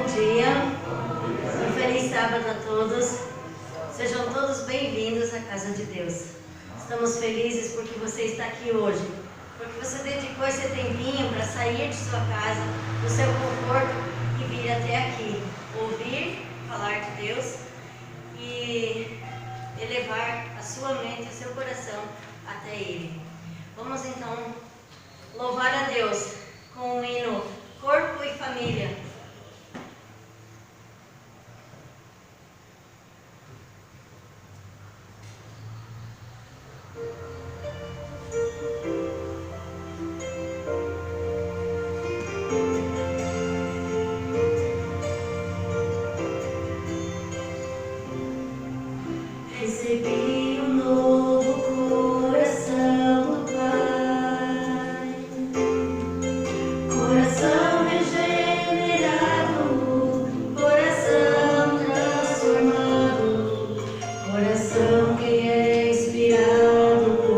Bom dia, um feliz sábado a todos. Sejam todos bem-vindos à casa de Deus. Estamos felizes porque você está aqui hoje, porque você dedicou esse tempinho para sair de sua casa, do seu conforto e vir até aqui, ouvir, falar de Deus e elevar a sua mente e o seu coração até Ele. Vamos então louvar a Deus com o hino Corpo e Família. Recebi um novo coração do Pai, coração regenerado, coração transformado, coração que é inspirado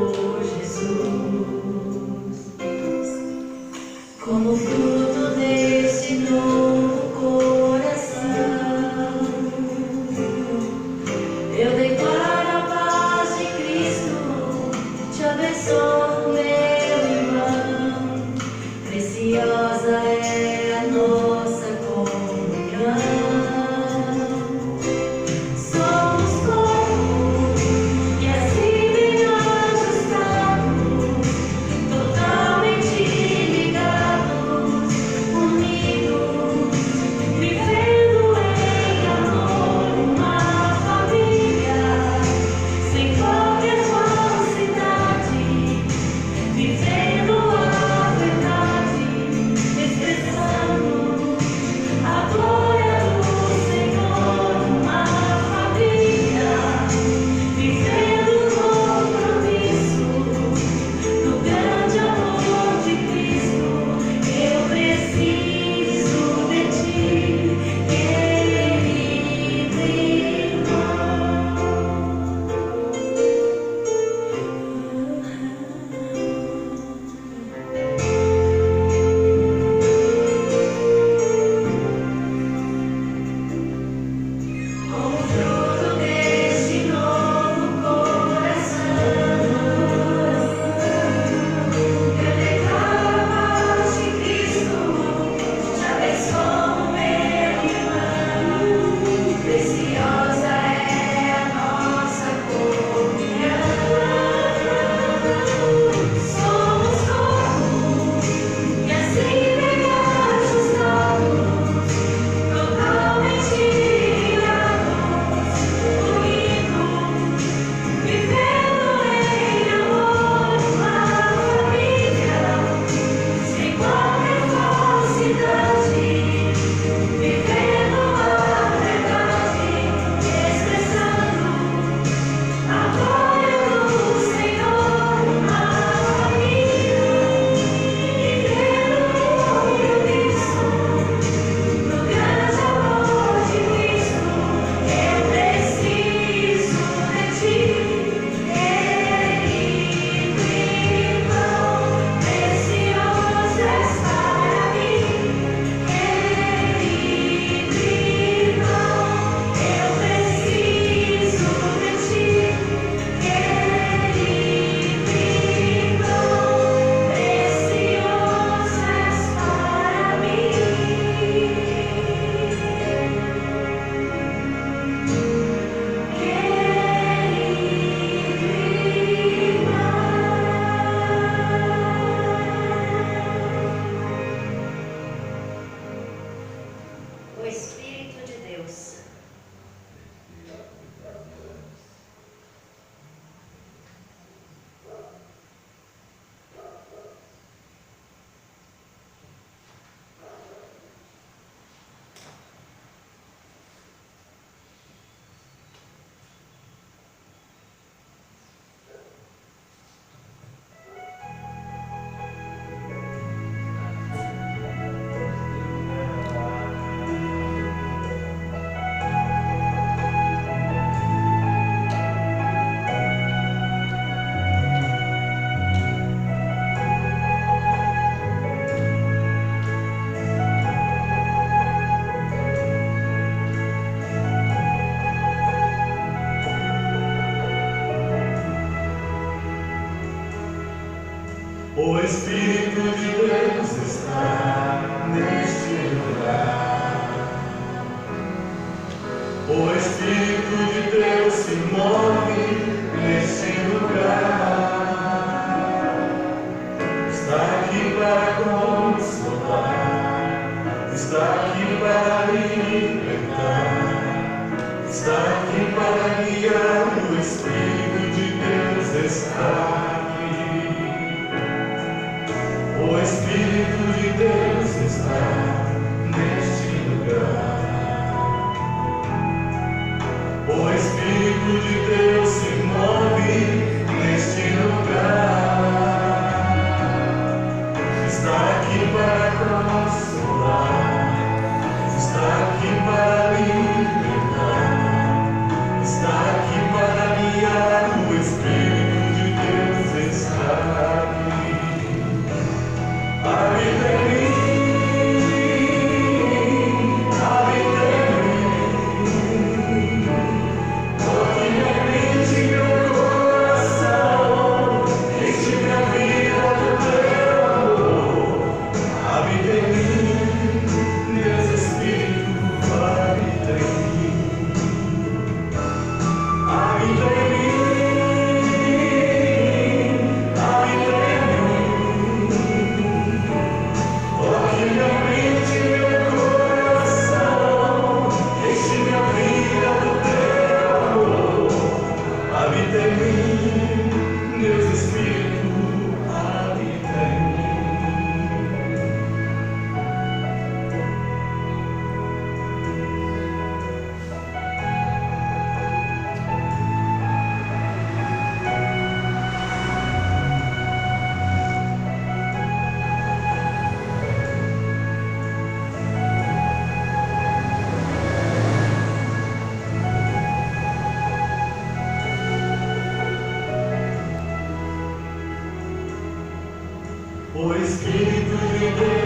O Espírito de Deus está neste lugar. O Espírito de Deus se move neste lugar. Está aqui para consolar, está aqui para libertar, está aqui para guiar. O Espírito de Deus está aqui. O Espírito de Deus está neste lugar. O Espírito de Deus se move neste lugar. Está aqui para consolar, está aqui para libertar, está aqui para guiar. O Espírito de Deus está aqui. Habita em mim, habita em mim. Toque minha mente e meu coração, enche minha vida do teu amor. Habita em mim, Deus Espírito, habita em mim. Habita em mim, habita em mim. Toque minha mente e meu coração, enche minha vida do teu amor. Habita em mim, Deus Espírito, habita em mim. O Espírito de Deus